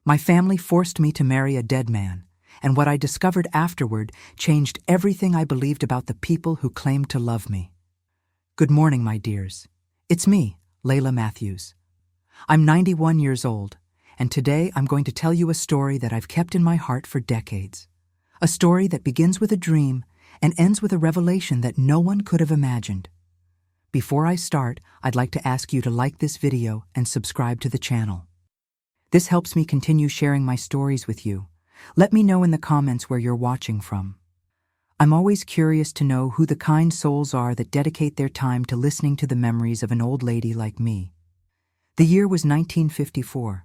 My family forced me to marry a dead man, and what I discovered afterward changed everything I believed about the people who claimed to love me. Good morning, my dears. It's me, Layla Matthews. I'm 91 years old, and today I'm going to tell you a story that I've kept in my heart for decades. A story that begins with a dream and ends with a revelation that no one could have imagined. Before I start, I'd like to ask you to like this video and subscribe to the channel. This helps me continue sharing my stories with you. Let me know in the comments where you're watching from. I'm always curious to know who the kind souls are that dedicate their time to listening to the memories of an old lady like me. The year was 1954.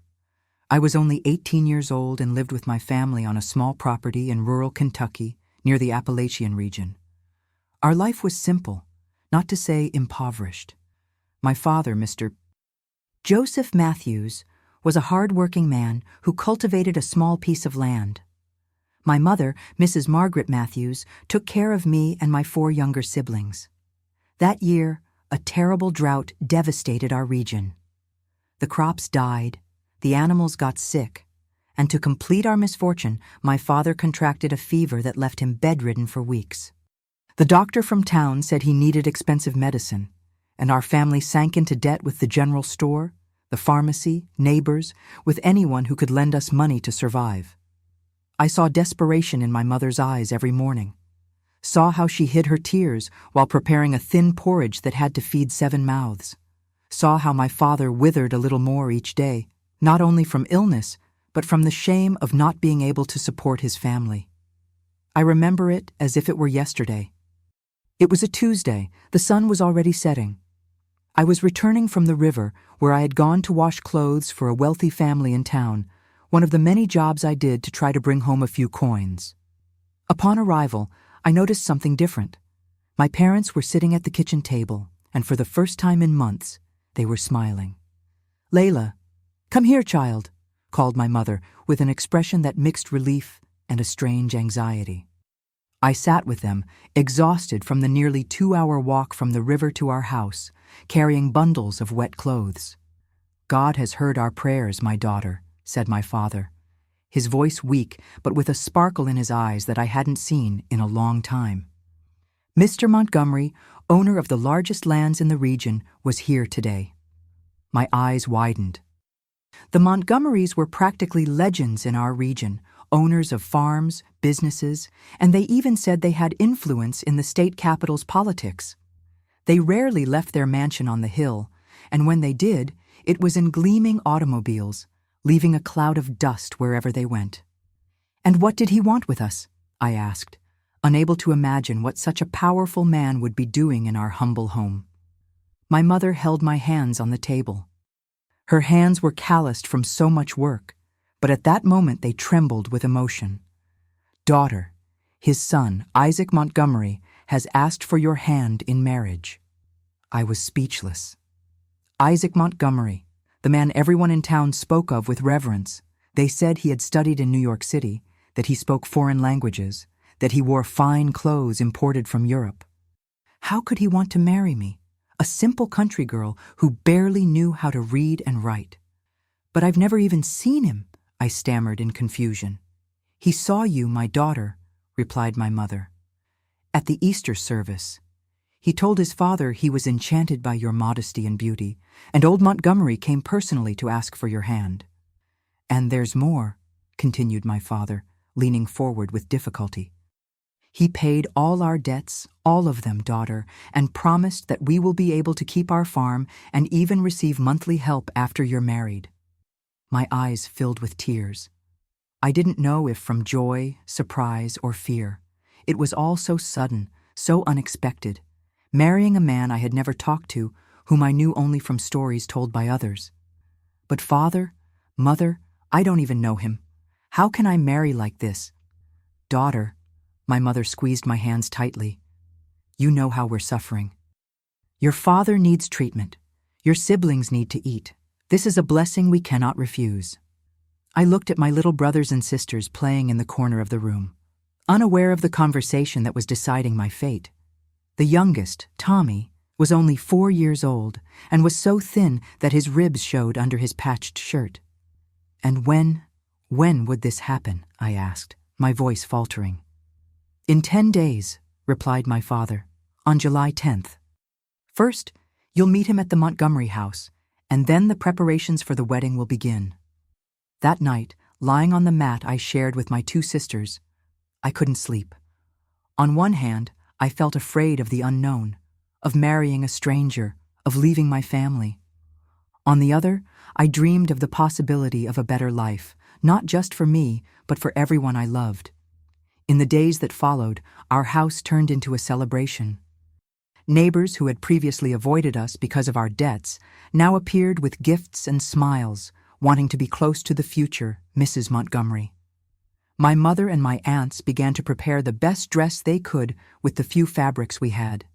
I was only 18 years old and lived with my family on a small property in rural Kentucky near the Appalachian region. Our life was simple, not to say impoverished. My father, Mr. Joseph Matthews, was a hard-working man who cultivated a small piece of land. My mother, Mrs. Margaret Matthews, took care of me and my 4 younger siblings. That year, a terrible drought devastated our region. The crops died, the animals got sick, and to complete our misfortune, my father contracted a fever that left him bedridden for weeks. The doctor from town said he needed expensive medicine, and our family sank into debt with the general store, the pharmacy, neighbors, with anyone who could lend us money to survive. I saw desperation in my mother's eyes every morning, saw how she hid her tears while preparing a thin porridge that had to feed 7 mouths, saw how my father withered a little more each day, not only from illness, but from the shame of not being able to support his family. I remember it as if it were yesterday. It was a Tuesday. The sun was already setting. I was returning from the river where I had gone to wash clothes for a wealthy family in town, one of the many jobs I did to try to bring home a few coins. Upon arrival, I noticed something different. My parents were sitting at the kitchen table, and for the first time in months, they were smiling. "Layla, come here, child," called my mother with an expression that mixed relief and a strange anxiety. I sat with them, exhausted from the nearly 2-hour walk from the river to our house, carrying bundles of wet clothes. "God has heard our prayers, my daughter," said my father, his voice weak but with a sparkle in his eyes that I hadn't seen in a long time. Mr. Montgomery, owner of the largest lands in the region, was here today. My eyes widened. The Montgomerys were practically legends in our region, owners of farms, businesses, and they even said they had influence in the state capital's politics. They rarely left their mansion on the hill, and when they did, it was in gleaming automobiles, leaving a cloud of dust wherever they went. "And what did he want with us?" I asked, unable to imagine what such a powerful man would be doing in our humble home. My mother held my hands on the table. Her hands were calloused from so much work, but at that moment they trembled with emotion. "Daughter, his son, Isaac Montgomery, has asked for your hand in marriage." I was speechless. Isaac Montgomery, the man everyone in town spoke of with reverence. They said he had studied in New York City, that he spoke foreign languages, that he wore fine clothes imported from Europe. How could he want to marry me, a simple country girl who barely knew how to read and write? "But I've never even seen him," I stammered in confusion. "He saw you, my daughter," replied my mother, "at the Easter service. He told his father he was enchanted by your modesty and beauty, and old Montgomery came personally to ask for your hand. And there's more," continued my father, leaning forward with difficulty. "He paid all our debts, all of them, daughter, and promised that we will be able to keep our farm and even receive monthly help after you're married." My eyes filled with tears. I didn't know if from joy, surprise, or fear. It was all so sudden, so unexpected, marrying a man I had never talked to, whom I knew only from stories told by others. "But father, mother, I don't even know him. How can I marry like this?" "Daughter," my mother squeezed my hands tightly, "you know how we're suffering. Your father needs treatment. Your siblings need to eat. This is a blessing we cannot refuse." I looked at my little brothers and sisters playing in the corner of the room, unaware of the conversation that was deciding my fate. The youngest, Tommy, was only 4 years old and was so thin that his ribs showed under his patched shirt. And when When would this happen? I asked, my voice faltering. In 10 days, replied my father, on July 10th. First, you'll meet him at the Montgomery house, and then the preparations for the wedding will begin. That night, lying on the mat I shared with my 2 sisters, I couldn't sleep. On one hand, I felt afraid of the unknown, of marrying a stranger, of leaving my family. On the other, I dreamed of the possibility of a better life, not just for me, but for everyone I loved. In the days that followed, our house turned into a celebration. Neighbors who had previously avoided us because of our debts now appeared with gifts and smiles, wanting to be close to the future Mrs. Montgomery. My mother and my aunts began to prepare the best dress they could with the few fabrics we had.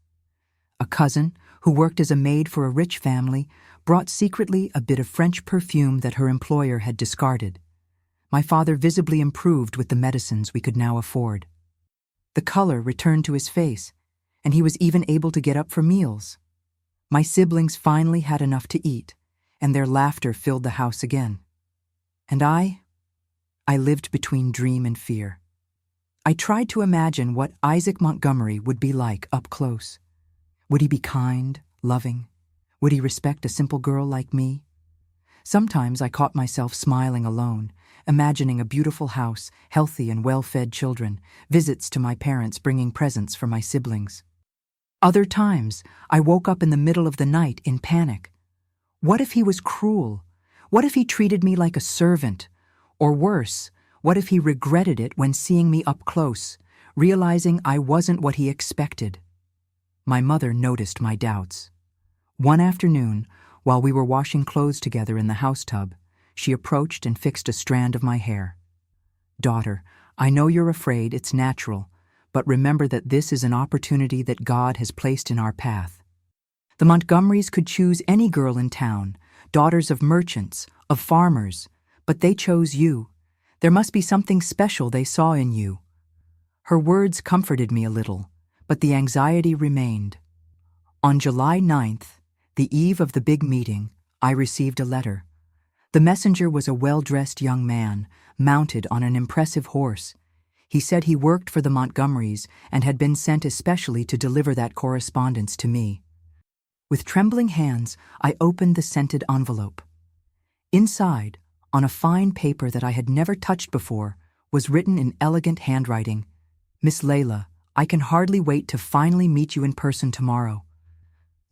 A cousin, who worked as a maid for a rich family, brought secretly a bit of French perfume that her employer had discarded. My father visibly improved with the medicines we could now afford. The color returned to his face, and he was even able to get up for meals. My siblings finally had enough to eat, and their laughter filled the house again. And I lived between dream and fear. I tried to imagine what Isaac Montgomery would be like up close. Would he be kind, loving? Would he respect a simple girl like me? Sometimes I caught myself smiling alone, imagining a beautiful house, healthy and well-fed children, visits to my parents bringing presents for my siblings. Other times, I woke up in the middle of the night in panic. What if he was cruel? What if he treated me like a servant? Or worse, what if he regretted it when seeing me up close, realizing I wasn't what he expected? My mother noticed my doubts. One afternoon, while we were washing clothes together in the house tub, she approached and fixed a strand of my hair. "Daughter, I know you're afraid, it's natural, but remember that this is an opportunity that God has placed in our path. The Montgomerys could choose any girl in town, daughters of merchants, of farmers, but they chose you. There must be something special they saw in you." Her words comforted me a little, but the anxiety remained. On July 9th, the eve of the big meeting, I received a letter. The messenger was a well-dressed young man, mounted on an impressive horse. He said he worked for the Montgomerys and had been sent especially to deliver that correspondence to me. With trembling hands, I opened the scented envelope. Inside, on a fine paper that I had never touched before, was written in elegant handwriting, "Miss Layla, I can hardly wait to finally meet you in person tomorrow.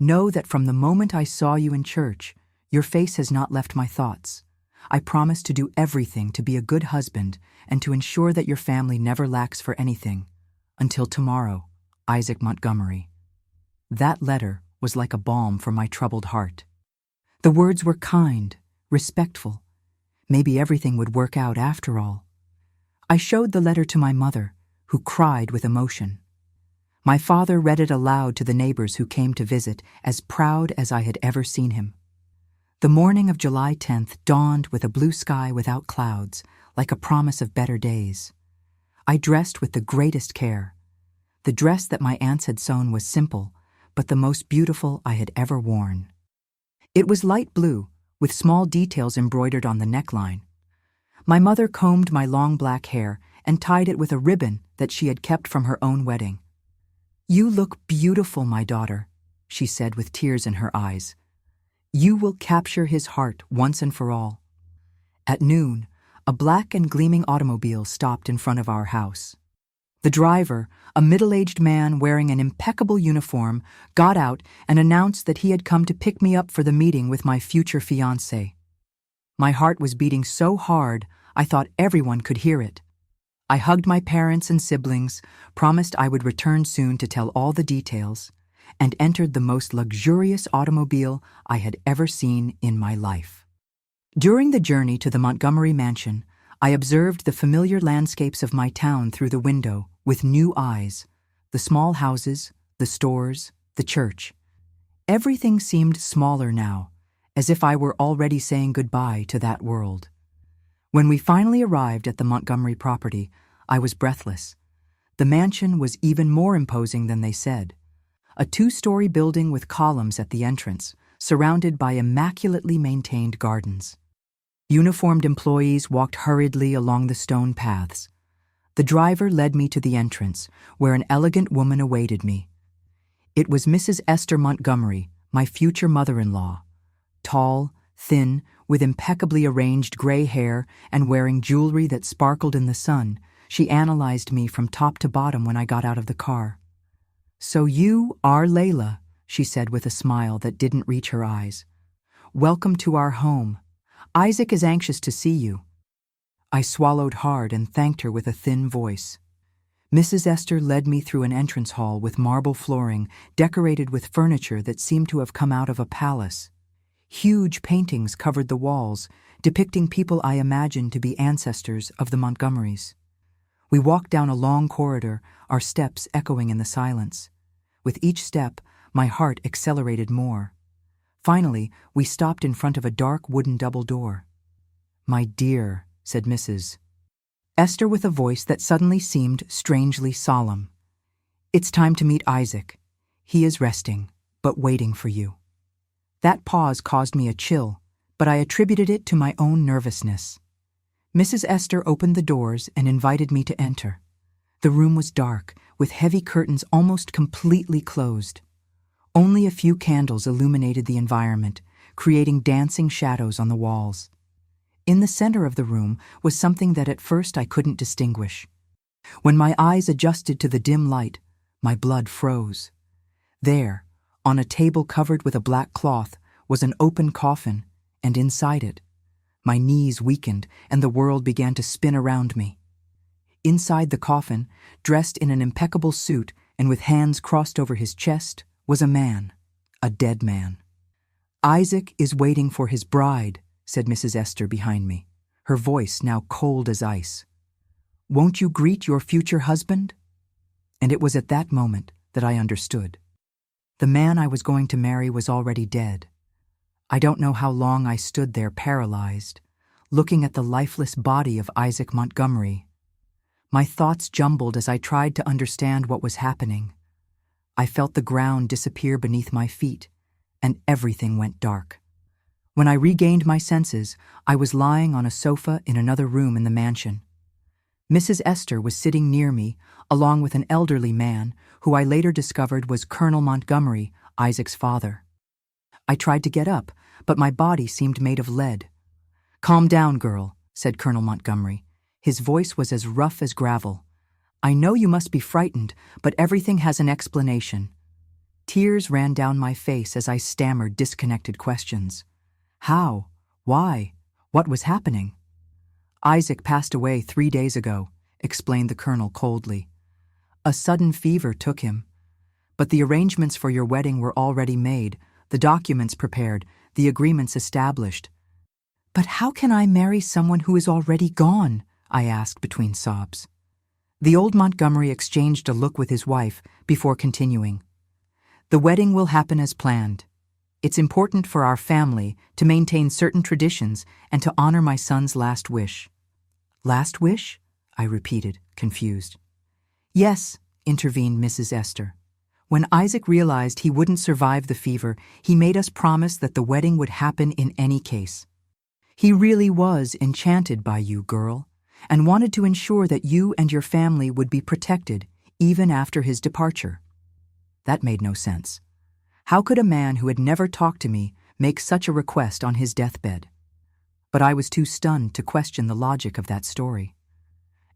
Know that from the moment I saw you in church, your face has not left my thoughts. I promise to do everything to be a good husband and to ensure that your family never lacks for anything. Until tomorrow, Isaac Montgomery." That letter was like a balm for my troubled heart. The words were kind, respectful. Maybe everything would work out after all. I showed the letter to my mother, who cried with emotion. My father read it aloud to the neighbors who came to visit, as proud as I had ever seen him. The morning of July 10th dawned with a blue sky without clouds, like a promise of better days. I dressed with the greatest care. The dress that my aunts had sewn was simple, but the most beautiful I had ever worn. It was light blue, with small details embroidered on the neckline. My mother combed my long black hair and tied it with a ribbon that she had kept from her own wedding. "You look beautiful, my daughter," she said with tears in her eyes. "You will capture his heart once and for all." At noon, a black and gleaming automobile stopped in front of our house. The driver, a middle-aged man wearing an impeccable uniform, got out and announced that he had come to pick me up for the meeting with my future fiancé. My heart was beating so hard I thought everyone could hear it. I hugged my parents and siblings, promised I would return soon to tell all the details, and entered the most luxurious automobile I had ever seen in my life. During the journey to the Montgomery mansion, I observed the familiar landscapes of my town through the window with new eyes, the small houses, the stores, the church. Everything seemed smaller now, as if I were already saying goodbye to that world. When we finally arrived at the Montgomery property, I was breathless. The mansion was even more imposing than they said. A 2-story building with columns at the entrance, surrounded by immaculately maintained gardens. Uniformed employees walked hurriedly along the stone paths. The driver led me to the entrance, where an elegant woman awaited me. It was Mrs. Esther Montgomery, my future mother-in-law. Tall, thin, with impeccably arranged gray hair and wearing jewelry that sparkled in the sun, she analyzed me from top to bottom when I got out of the car. "So you are Layla," she said with a smile that didn't reach her eyes. "Welcome to our home. Isaac is anxious to see you." I swallowed hard and thanked her with a thin voice. Mrs. Esther led me through an entrance hall with marble flooring decorated with furniture that seemed to have come out of a palace. Huge paintings covered the walls, depicting people I imagined to be ancestors of the Montgomerys. We walked down a long corridor, our steps echoing in the silence. With each step, my heart accelerated more. Finally, we stopped in front of a dark wooden double door. "My dear," said Mrs. Esther with a voice that suddenly seemed strangely solemn. "It's time to meet Isaac. He is resting, but waiting for you." That pause caused me a chill, but I attributed it to my own nervousness. Mrs. Esther opened the doors and invited me to enter. The room was dark, with heavy curtains almost completely closed. Only a few candles illuminated the environment, creating dancing shadows on the walls. In the center of the room was something that at first I couldn't distinguish. When my eyes adjusted to the dim light, my blood froze. There, on a table covered with a black cloth, was an open coffin, and inside it, my knees weakened and the world began to spin around me. Inside the coffin, dressed in an impeccable suit and with hands crossed over his chest, was a man, a dead man. "Isaac is waiting for his bride," said Mrs. Esther behind me, her voice now cold as ice. "Won't you greet your future husband?" And it was at that moment that I understood. The man I was going to marry was already dead. I don't know how long I stood there paralyzed, looking at the lifeless body of Isaac Montgomery. My thoughts jumbled as I tried to understand what was happening. I felt the ground disappear beneath my feet, and everything went dark. When I regained my senses, I was lying on a sofa in another room in the mansion. Mrs. Esther was sitting near me, along with an elderly man, who I later discovered was Colonel Montgomery, Isaac's father. I tried to get up, but my body seemed made of lead. "Calm down, girl," said Colonel Montgomery. His voice was as rough as gravel. "I know you must be frightened, but everything has an explanation." Tears ran down my face as I stammered disconnected questions. How? Why? What was happening? "Isaac passed away 3 days ago," explained the colonel coldly. "A sudden fever took him. But the arrangements for your wedding were already made, the documents prepared, the agreements established." "But how can I marry someone who is already gone?" I asked between sobs. The old Montgomery exchanged a look with his wife before continuing. "The wedding will happen as planned. It's important for our family to maintain certain traditions and to honor my son's last wish." "Last wish?" I repeated, confused. "Yes," intervened Mrs. Esther. "When Isaac realized he wouldn't survive the fever, he made us promise that the wedding would happen in any case. He really was enchanted by you, girl, and wanted to ensure that you and your family would be protected even after his departure." That made no sense. How could a man who had never talked to me make such a request on his deathbed? But I was too stunned to question the logic of that story.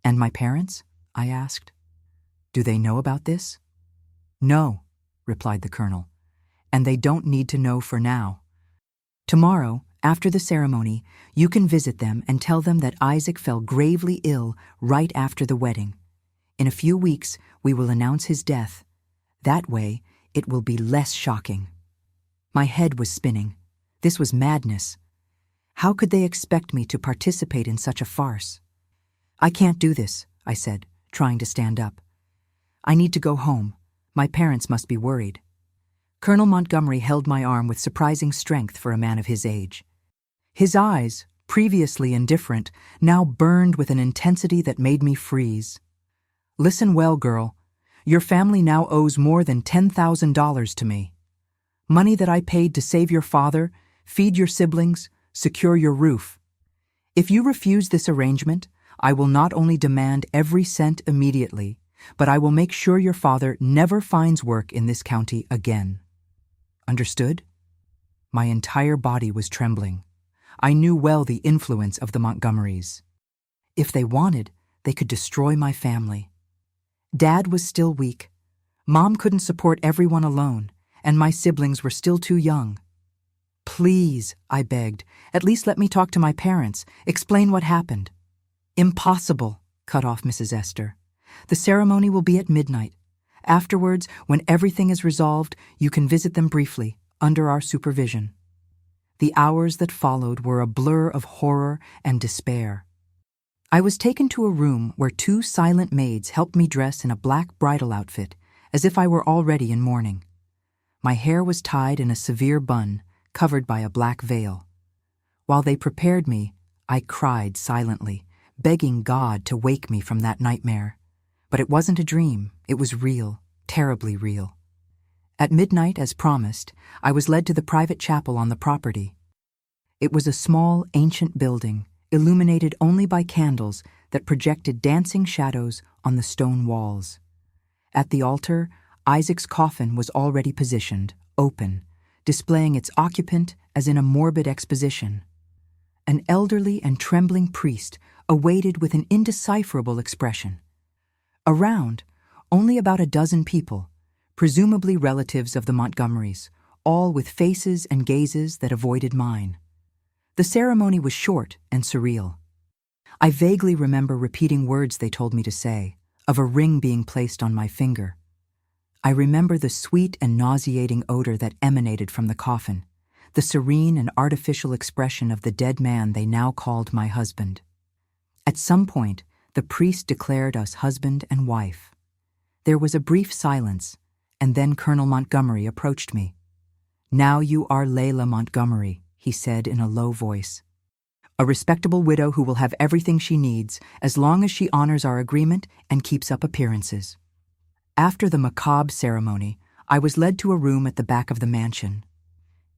"And my parents?" I asked. "Do they know about this?" "No," replied the colonel, "and they don't need to know for now. Tomorrow, after the ceremony, you can visit them and tell them that Isaac fell gravely ill right after the wedding. In a few weeks, we will announce his death. That way, it will be less shocking." My head was spinning. This was madness. How could they expect me to participate in such a farce? "I can't do this," I said, trying to stand up. "I need to go home. My parents must be worried." Colonel Montgomery held my arm with surprising strength for a man of his age. His eyes, previously indifferent, now burned with an intensity that made me freeze. "Listen well, girl. Your family now owes more than $10,000 to me. Money that I paid to save your father, feed your siblings, secure your roof. If you refuse this arrangement, I will not only demand every cent immediately, but I will make sure your father never finds work in this county again. Understood? My entire body was trembling. I knew well the influence of the Montgomerys. If they wanted, they could destroy my family. Dad was still weak. Mom couldn't support everyone alone, and my siblings were still too young. Please, I begged, at least let me talk to my parents, explain what happened. Impossible, cut off Mrs. Esther. The ceremony will be at midnight. Afterwards, when everything is resolved, you can visit them briefly, under our supervision. The hours that followed were a blur of horror and despair. I was taken to a room where two silent maids helped me dress in a black bridal outfit, as if I were already in mourning. My hair was tied in a severe bun, covered by a black veil. While they prepared me, I cried silently, begging God to wake me from that nightmare. But it wasn't a dream, it was real, terribly real. At midnight, as promised, I was led to the private chapel on the property. It was a small, ancient building, illuminated only by candles that projected dancing shadows on the stone walls. At the altar, Isaac's coffin was already positioned, open, displaying its occupant as in a morbid exposition. An elderly and trembling priest awaited with an indecipherable expression. Around, only about a dozen people, presumably relatives of the Montgomerys, all with faces and gazes that avoided mine. The ceremony was short and surreal. I vaguely remember repeating words they told me to say, of a ring being placed on my finger. I remember the sweet and nauseating odor that emanated from the coffin, the serene and artificial expression of the dead man they now called my husband. At some point, the priest declared us husband and wife. There was a brief silence, and then Colonel Montgomery approached me. "Now you are Layla Montgomery," he said in a low voice. "A respectable widow who will have everything she needs as long as she honors our agreement and keeps up appearances." After the macabre ceremony, I was led to a room at the back of the mansion.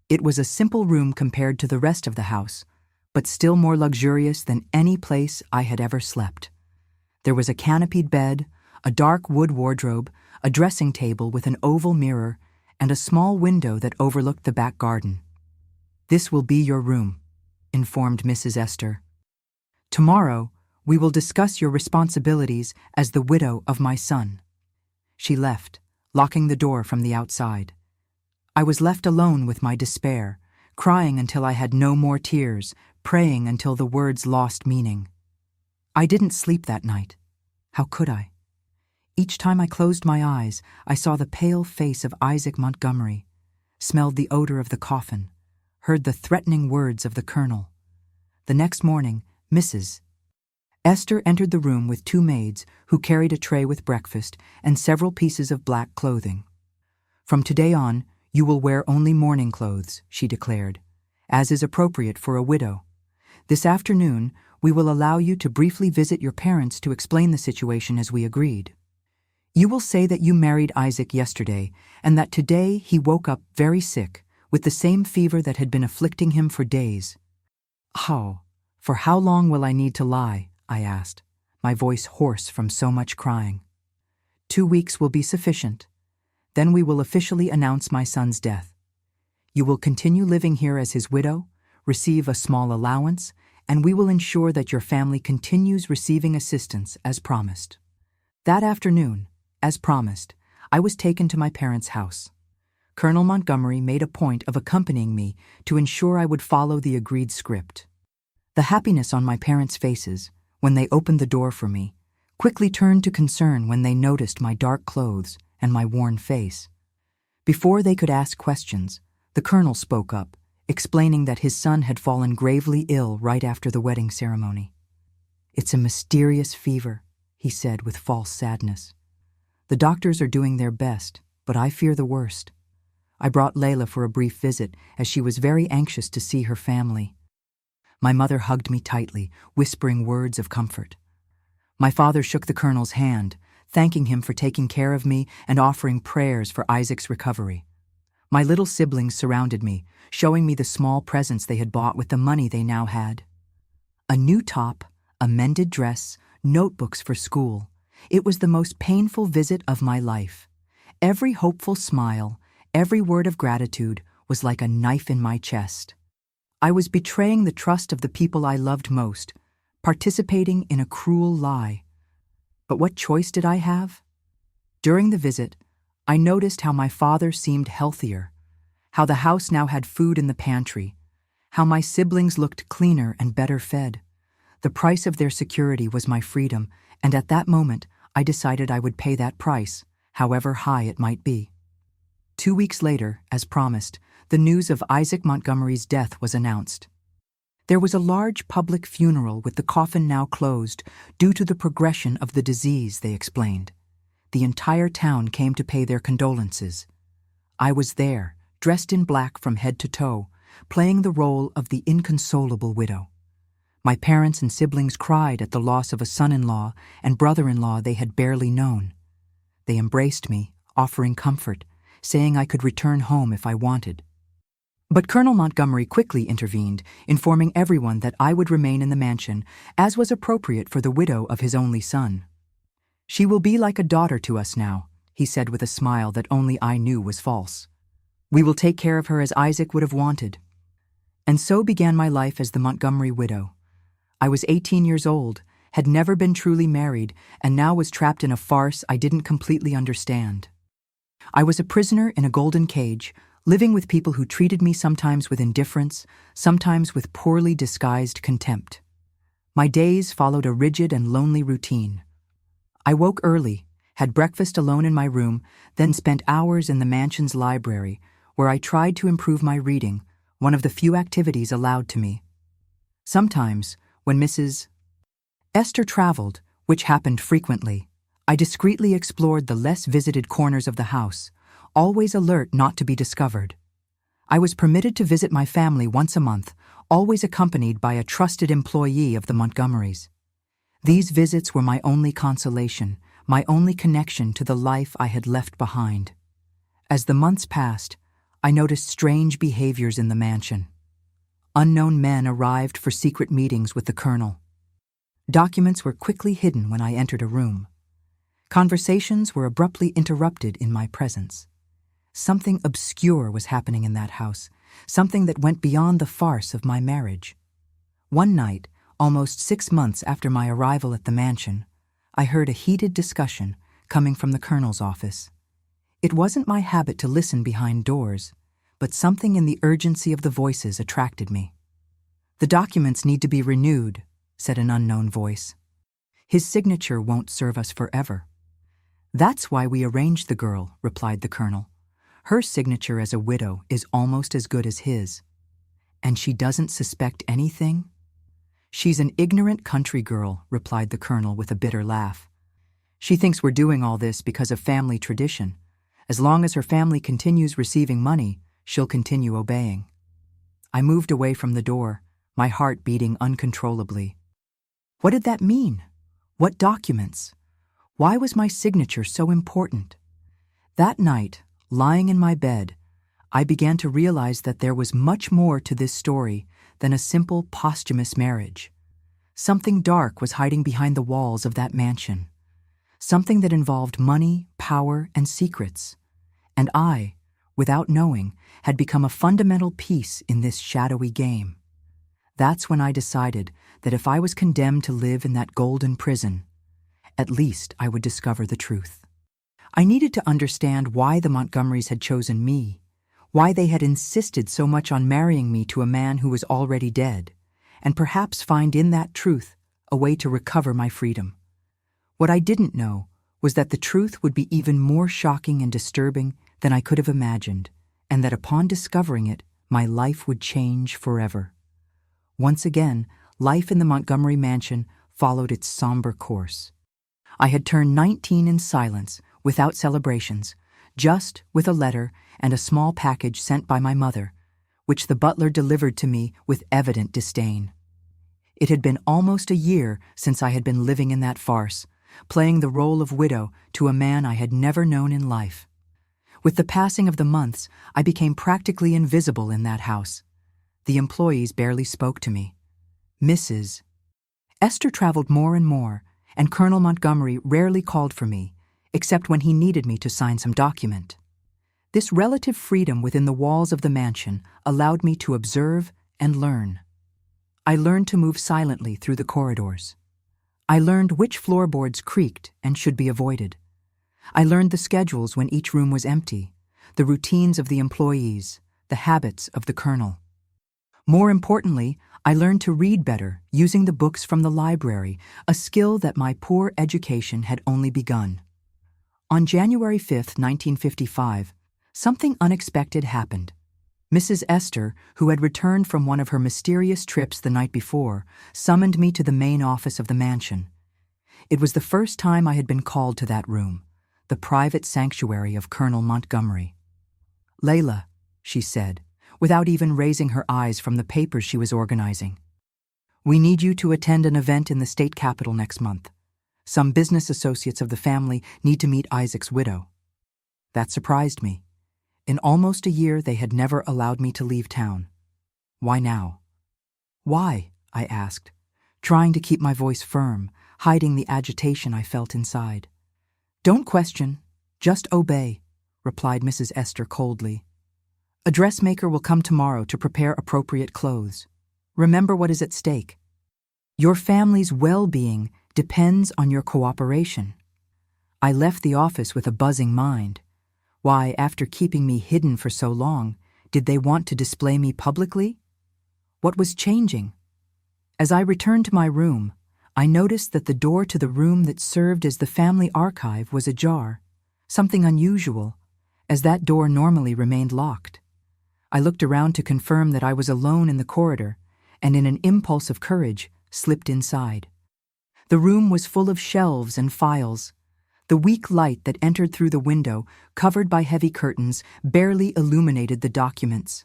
It was a simple room compared to the rest of the house, but still more luxurious than any place I had ever slept. There was a canopied bed, a dark wood wardrobe, a dressing table with an oval mirror, and a small window that overlooked the back garden. "This will be your room," informed Mrs. Esther. "Tomorrow, we will discuss your responsibilities as the widow of my son." She left, locking the door from the outside. I was left alone with my despair, crying until I had no more tears, praying until the words lost meaning. I didn't sleep that night. How could I? Each time I closed my eyes, I saw the pale face of Isaac Montgomery, smelled the odor of the coffin, heard the threatening words of the colonel. The next morning, Mrs. Esther entered the room with two maids who carried a tray with breakfast and several pieces of black clothing. "From today on, you will wear only mourning clothes," she declared, "as is appropriate for a widow. This afternoon, we will allow you to briefly visit your parents to explain the situation as we agreed. You will say that you married Isaac yesterday and that today he woke up very sick with the same fever that had been afflicting him for days." For how long will I need to lie?" I asked, my voice hoarse from so much crying. "2 weeks will be sufficient. Then we will officially announce my son's death. You will continue living here as his widow, receive a small allowance, and we will ensure that your family continues receiving assistance as promised." That afternoon, as promised, I was taken to my parents' house. Colonel Montgomery made a point of accompanying me to ensure I would follow the agreed script. The happiness on my parents' faces, when they opened the door for me, quickly turned to concern when they noticed my dark clothes and my worn face. Before they could ask questions, the colonel spoke up, explaining that his son had fallen gravely ill right after the wedding ceremony. "It's a mysterious fever," he said with false sadness. "The doctors are doing their best, but I fear the worst." I brought Layla for a brief visit, as she was very anxious to see her family. My mother hugged me tightly, whispering words of comfort. My father shook the colonel's hand, thanking him for taking care of me and offering prayers for Isaac's recovery. My little siblings surrounded me, showing me the small presents they had bought with the money they now had. A new top, a mended dress, notebooks for school. It was the most painful visit of my life. Every hopeful smile, every word of gratitude was like a knife in my chest. I was betraying the trust of the people I loved most, participating in a cruel lie. But what choice did I have? During the visit, I noticed how my father seemed healthier, how the house now had food in the pantry, how my siblings looked cleaner and better fed. The price of their security was my freedom, and at that moment, I decided I would pay that price, however high it might be. 2 weeks later, as promised, the news of Isaac Montgomery's death was announced. There was a large public funeral with the coffin now closed due to the progression of the disease, they explained. The entire town came to pay their condolences. I was there, dressed in black from head to toe, playing the role of the inconsolable widow. My parents and siblings cried at the loss of a son-in-law and brother-in-law they had barely known. They embraced me, offering comfort, saying I could return home if I wanted. But Colonel Montgomery quickly intervened, informing everyone that I would remain in the mansion, as was appropriate for the widow of his only son. "She will be like a daughter to us now," he said with a smile that only I knew was false. "We will take care of her as Isaac would have wanted." And so began my life as the Montgomery widow. I was 18 years old, had never been truly married, and now was trapped in a farce I didn't completely understand. I was a prisoner in a golden cage, living with people who treated me sometimes with indifference, sometimes with poorly disguised contempt. My days followed a rigid and lonely routine. I woke early, had breakfast alone in my room, then spent hours in the mansion's library, where I tried to improve my reading, one of the few activities allowed to me. Sometimes, when Mrs. Esther traveled, which happened frequently, I discreetly explored the less visited corners of the house, always alert not to be discovered. I was permitted to visit my family once a month, always accompanied by a trusted employee of the Montgomerys. These visits were my only consolation, my only connection to the life I had left behind. As the months passed, I noticed strange behaviors in the mansion. Unknown men arrived for secret meetings with the colonel. Documents were quickly hidden when I entered a room. Conversations were abruptly interrupted in my presence. Something obscure was happening in that house, something that went beyond the farce of my marriage. One night, almost 6 months after my arrival at the mansion, I heard a heated discussion coming from the colonel's office. It wasn't my habit to listen behind doors, but something in the urgency of the voices attracted me. "The documents need to be renewed," said an unknown voice. "His signature won't serve us forever." "That's why we arranged the girl," replied the colonel. "Her signature as a widow is almost as good as his." "And she doesn't suspect anything?" "She's an ignorant country girl," replied the colonel with a bitter laugh. "She thinks we're doing all this because of family tradition. As long as her family continues receiving money, she'll continue obeying." I moved away from the door, my heart beating uncontrollably. What did that mean? What documents? Why was my signature so important? That night, lying in my bed, I began to realize that there was much more to this story than a simple posthumous marriage. Something dark was hiding behind the walls of that mansion. Something that involved money, power, and secrets. And I, without knowing, had become a fundamental piece in this shadowy game. That's when I decided that if I was condemned to live in that golden prison, at least I would discover the truth. I needed to understand why the Montgomerys had chosen me, why they had insisted so much on marrying me to a man who was already dead, and perhaps find in that truth a way to recover my freedom. What I didn't know was that the truth would be even more shocking and disturbing than I could have imagined, and that upon discovering it, my life would change forever. Once again, life in the Montgomery mansion followed its somber course. I had turned 19 in silence, without celebrations, just with a letter and a small package sent by my mother, which the butler delivered to me with evident disdain. It had been almost a year since I had been living in that farce, playing the role of widow to a man I had never known in life. With the passing of the months, I became practically invisible in that house. The employees barely spoke to me. Mrs. Esther traveled more and more, and Colonel Montgomery rarely called for me, except when he needed me to sign some document. This relative freedom within the walls of the mansion allowed me to observe and learn. I learned to move silently through the corridors. I learned which floorboards creaked and should be avoided. I learned the schedules when each room was empty, the routines of the employees, the habits of the colonel. More importantly, I learned to read better using the books from the library, a skill that my poor education had only begun. On January 5, 1955, something unexpected happened. Mrs. Esther, who had returned from one of her mysterious trips the night before, summoned me to the main office of the mansion. It was the first time I had been called to that room, the private sanctuary of Colonel Montgomery. "Layla," she said, without even raising her eyes from the papers she was organizing, "we need you to attend an event in the state capitol next month. Some business associates of the family need to meet Isaac's widow." That surprised me. In almost a year, they had never allowed me to leave town. Why now? "Why?" I asked, trying to keep my voice firm, hiding the agitation I felt inside. "Don't question, just obey," replied Mrs. Esther coldly. "A dressmaker will come tomorrow to prepare appropriate clothes. Remember what is at stake. Your family's well-being depends on your cooperation." I left the office with a buzzing mind. Why, after keeping me hidden for so long, did they want to display me publicly? What was changing? As I returned to my room, I noticed that the door to the room that served as the family archive was ajar, something unusual, as that door normally remained locked. I looked around to confirm that I was alone in the corridor, and in an impulse of courage, slipped inside. The room was full of shelves and files. The weak light that entered through the window, covered by heavy curtains, barely illuminated the documents.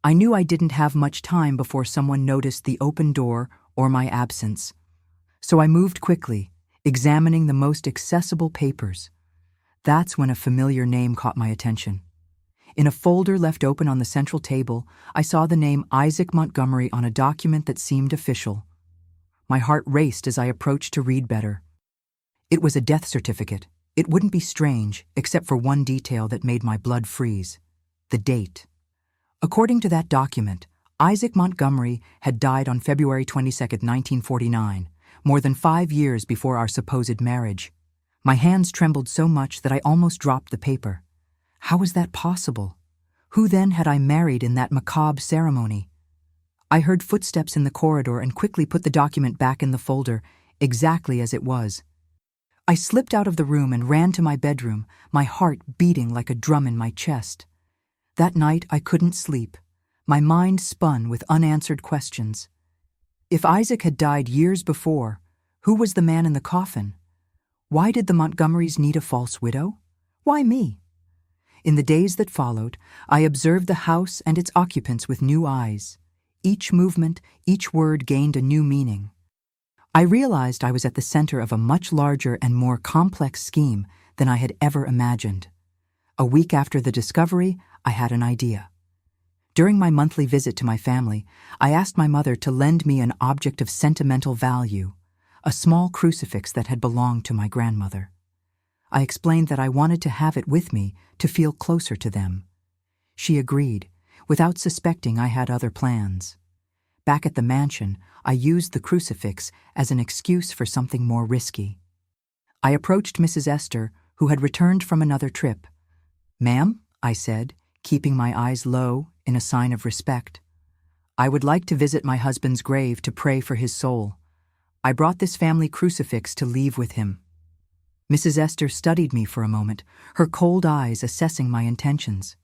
I knew I didn't have much time before someone noticed the open door or my absence. So I moved quickly, examining the most accessible papers. That's when a familiar name caught my attention. In a folder left open on the central table, I saw the name Isaac Montgomery on a document that seemed official. My heart raced as I approached to read better. It was a death certificate. It wouldn't be strange, except for one detail that made my blood freeze: the date. According to that document, Isaac Montgomery had died on February 22, 1949, more than 5 years before our supposed marriage. My hands trembled so much that I almost dropped the paper. How was that possible? Who then had I married in that macabre ceremony? I heard footsteps in the corridor and quickly put the document back in the folder, exactly as it was. I slipped out of the room and ran to my bedroom, my heart beating like a drum in my chest. That night I couldn't sleep. My mind spun with unanswered questions. If Isaac had died years before, who was the man in the coffin? Why did the Montgomerys need a false widow? Why me? In the days that followed, I observed the house and its occupants with new eyes. Each movement, each word gained a new meaning. I realized I was at the center of a much larger and more complex scheme than I had ever imagined. A week after the discovery, I had an idea. During my monthly visit to my family, I asked my mother to lend me an object of sentimental value, a small crucifix that had belonged to my grandmother. I explained that I wanted to have it with me to feel closer to them. She agreed, without suspecting I had other plans. Back at the mansion, I used the crucifix as an excuse for something more risky. I approached Mrs. Esther, who had returned from another trip. "Ma'am," I said, keeping my eyes low in a sign of respect, "I would like to visit my husband's grave to pray for his soul. I brought this family crucifix to leave with him." Mrs. Esther studied me for a moment, her cold eyes assessing my intentions.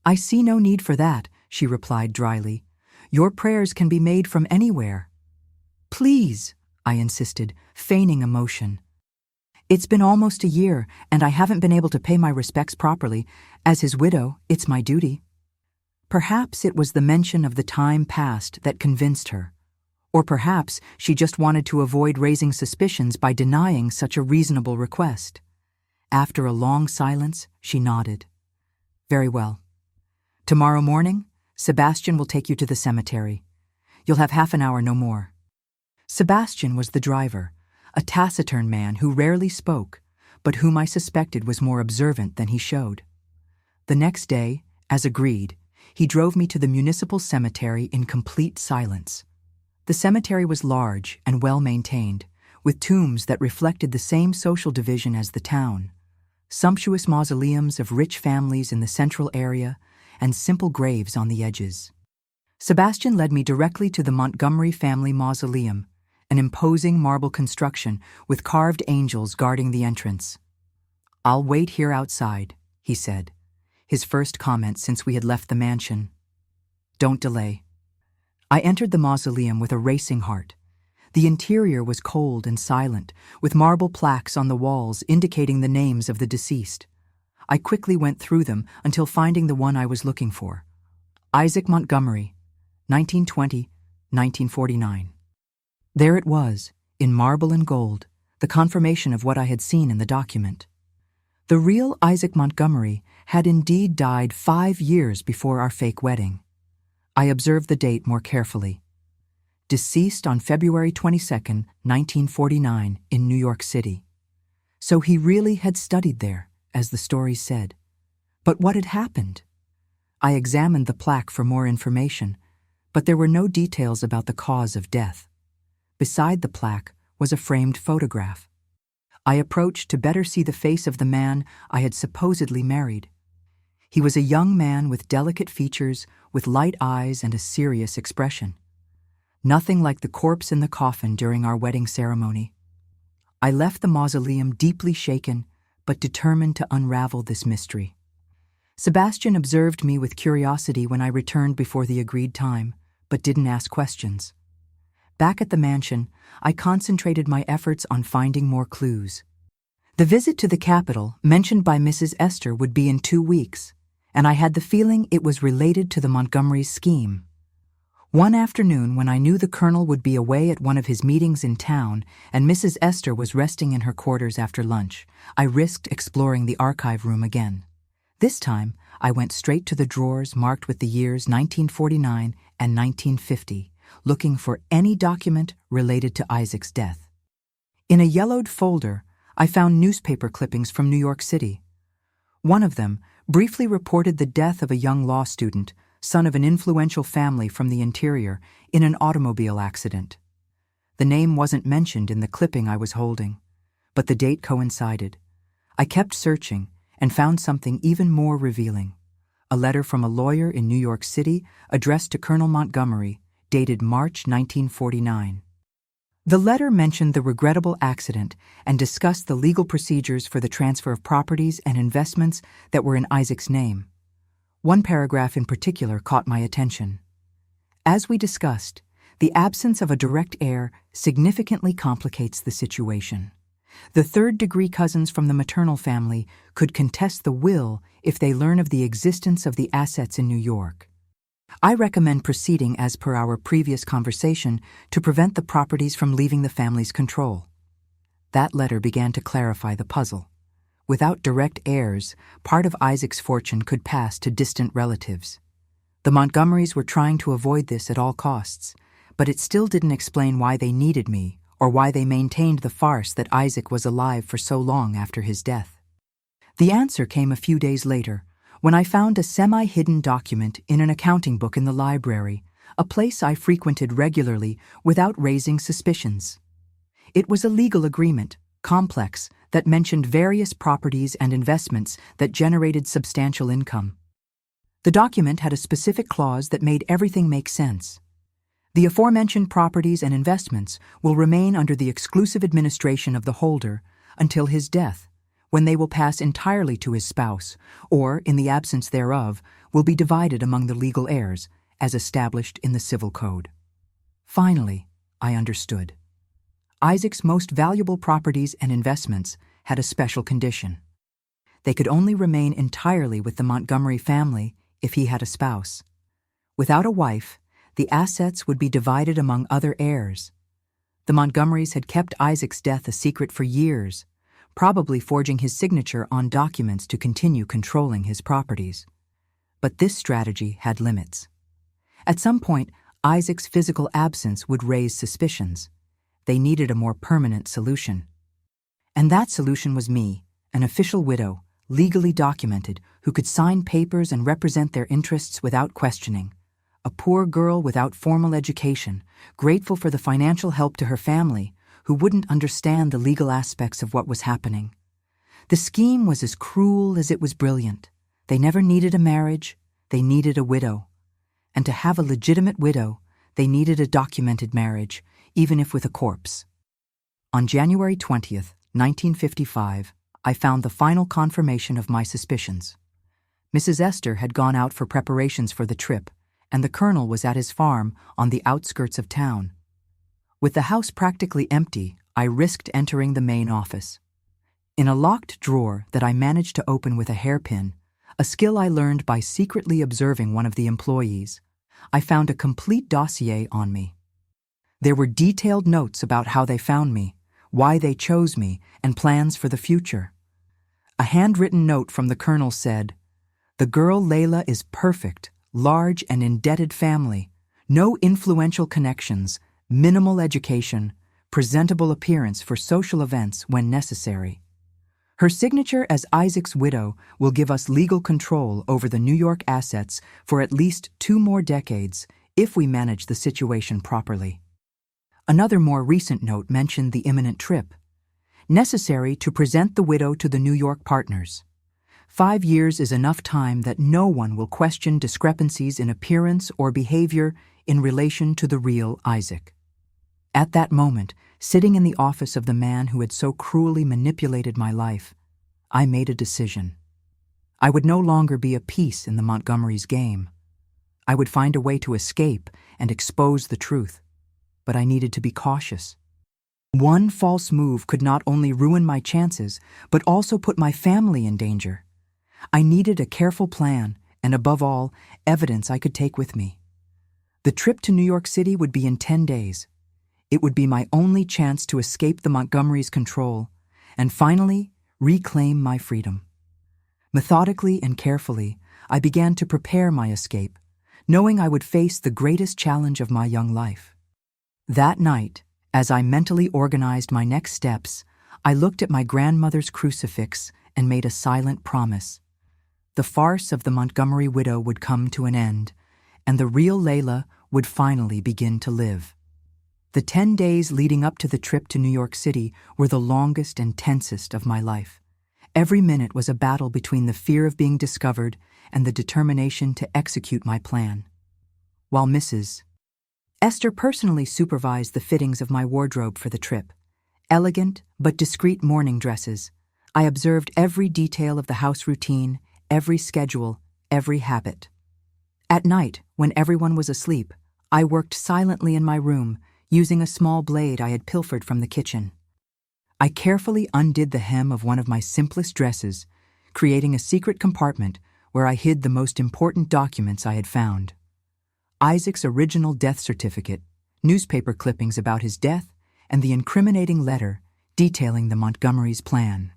"I see no need for that," she replied dryly. "Your prayers can be made from anywhere." "Please," I insisted, feigning emotion. "It's been almost a year, and I haven't been able to pay my respects properly. As his widow, it's my duty." Perhaps it was the mention of the time past that convinced her. Or perhaps she just wanted to avoid raising suspicions by denying such a reasonable request. After a long silence, she nodded. "Very well. Tomorrow morning, Sebastian will take you to the cemetery. You'll have half an hour, no more." Sebastian was the driver, a taciturn man who rarely spoke, but whom I suspected was more observant than he showed. The next day, as agreed, he drove me to the municipal cemetery in complete silence. The cemetery was large and well-maintained, with tombs that reflected the same social division as the town, sumptuous mausoleums of rich families in the central area, and simple graves on the edges. Sebastian led me directly to the Montgomery family mausoleum, an imposing marble construction with carved angels guarding the entrance. "I'll wait here outside," he said, his first comment since we had left the mansion. "Don't delay." I entered the mausoleum with a racing heart. The interior was cold and silent, with marble plaques on the walls indicating the names of the deceased. I quickly went through them until finding the one I was looking for. Isaac Montgomery, 1920–1949. There it was, in marble and gold, the confirmation of what I had seen in the document. The real Isaac Montgomery had indeed died 5 years before our fake wedding. I observed the date more carefully. Deceased on February 22, 1949, in New York City. So he really had studied there, as the story said. But what had happened? I examined the plaque for more information, but there were no details about the cause of death. Beside the plaque was a framed photograph. I approached to better see the face of the man I had supposedly married. He was a young man with delicate features, with light eyes and a serious expression. Nothing like the corpse in the coffin during our wedding ceremony. I left the mausoleum deeply shaken, but determined to unravel this mystery. Sebastian observed me with curiosity when I returned before the agreed time, but didn't ask questions. Back at the mansion, I concentrated my efforts on finding more clues. The visit to the capital, mentioned by Mrs. Esther, would be in 2 weeks, and I had the feeling it was related to the Montgomery's scheme. One afternoon, when I knew the Colonel would be away at one of his meetings in town and Mrs. Esther was resting in her quarters after lunch, I risked exploring the archive room again. This time, I went straight to the drawers marked with the years 1949 and 1950, looking for any document related to Isaac's death. In a yellowed folder, I found newspaper clippings from New York City. One of them briefly reported the death of a young law student, son of an influential family from the interior, in an automobile accident. The name wasn't mentioned in the clipping I was holding, but the date coincided. I kept searching and found something even more revealing. A letter from a lawyer in New York City addressed to Colonel Montgomery, dated March 1949. The letter mentioned the regrettable accident and discussed the legal procedures for the transfer of properties and investments that were in Isaac's name. One paragraph in particular caught my attention. As we discussed, the absence of a direct heir significantly complicates the situation. The third-degree cousins from the maternal family could contest the will if they learn of the existence of the assets in New York. I recommend proceeding as per our previous conversation to prevent the properties from leaving the family's control. That letter began to clarify the puzzle. Without direct heirs, part of Isaac's fortune could pass to distant relatives. The Montgomerys were trying to avoid this at all costs, but it still didn't explain why they needed me or why they maintained the farce that Isaac was alive for so long after his death. The answer came a few days later, when I found a semi-hidden document in an accounting book in the library, a place I frequented regularly without raising suspicions. It was a legal agreement, complex, that mentioned various properties and investments that generated substantial income. The document had a specific clause that made everything make sense. The aforementioned properties and investments will remain under the exclusive administration of the holder until his death, when they will pass entirely to his spouse, or, in the absence thereof, will be divided among the legal heirs, as established in the Civil Code. Finally, I understood. Isaac's most valuable properties and investments had a special condition. They could only remain entirely with the Montgomery family if he had a spouse. Without a wife, the assets would be divided among other heirs. The Montgomerys had kept Isaac's death a secret for years, probably forging his signature on documents to continue controlling his properties. But this strategy had limits. At some point, Isaac's physical absence would raise suspicions, They needed a more permanent solution. And that solution was me, an official widow, legally documented, who could sign papers and represent their interests without questioning. A poor girl without formal education, grateful for the financial help to her family, who wouldn't understand the legal aspects of what was happening. The scheme was as cruel as it was brilliant. They never needed a marriage, they needed a widow. And to have a legitimate widow, they needed a documented marriage, even if with a corpse. On January 20th, 1955, I found the final confirmation of my suspicions. Mrs. Esther had gone out for preparations for the trip, and the Colonel was at his farm on the outskirts of town. With the house practically empty, I risked entering the main office. In a locked drawer that I managed to open with a hairpin, a skill I learned by secretly observing one of the employees, I found a complete dossier on me. There were detailed notes about how they found me, why they chose me, and plans for the future. A handwritten note from the Colonel said, "The girl Layla is perfect, large and indebted family, no influential connections, minimal education, presentable appearance for social events when necessary. Her signature as Isaac's widow will give us legal control over the New York assets for at least 2 more decades if we manage the situation properly." Another more recent note mentioned the imminent trip, necessary to present the widow to the New York partners. 5 years is enough time that no one will question discrepancies in appearance or behavior in relation to the real Isaac. At that moment, sitting in the office of the man who had so cruelly manipulated my life, I made a decision. I would no longer be a piece in the Montgomerys' game. I would find a way to escape and expose the truth, but I needed to be cautious. One false move could not only ruin my chances, but also put my family in danger. I needed a careful plan, and above all, evidence I could take with me. The trip to New York City would be in 10 days. It would be my only chance to escape the Montgomerys' control, and finally, reclaim my freedom. Methodically and carefully, I began to prepare my escape, knowing I would face the greatest challenge of my young life. That night, as I mentally organized my next steps, I looked at my grandmother's crucifix and made a silent promise. The farce of the Montgomery widow would come to an end, and the real Layla would finally begin to live. The 10 days leading up to the trip to New York City were the longest and tensest of my life. Every minute was a battle between the fear of being discovered and the determination to execute my plan. While Mrs. Esther personally supervised the fittings of my wardrobe for the trip, elegant but discreet morning dresses, I observed every detail of the house routine, every schedule, every habit. At night, when everyone was asleep, I worked silently in my room, using a small blade I had pilfered from the kitchen. I carefully undid the hem of one of my simplest dresses, creating a secret compartment where I hid the most important documents I had found. Isaac's original death certificate, newspaper clippings about his death, and the incriminating letter detailing the Montgomerys' plan.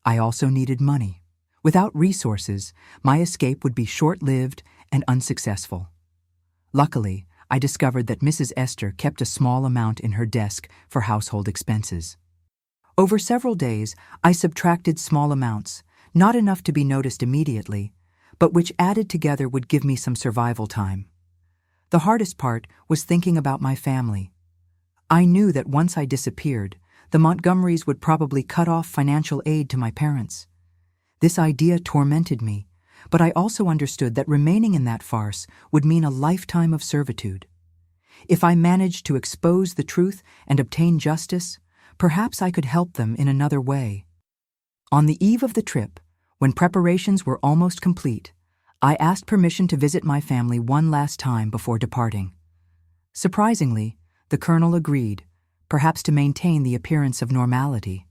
I also needed money. Without resources, my escape would be short-lived and unsuccessful. Luckily, I discovered that Mrs. Esther kept a small amount in her desk for household expenses. Over several days, I subtracted small amounts, not enough to be noticed immediately, but which added together would give me some survival time. The hardest part was thinking about my family. I knew that once I disappeared, the Montgomerys would probably cut off financial aid to my parents. This idea tormented me, but I also understood that remaining in that farce would mean a lifetime of servitude. If I managed to expose the truth and obtain justice, perhaps I could help them in another way. On the eve of the trip, when preparations were almost complete, I asked permission to visit my family one last time before departing. Surprisingly, the Colonel agreed, perhaps to maintain the appearance of normality.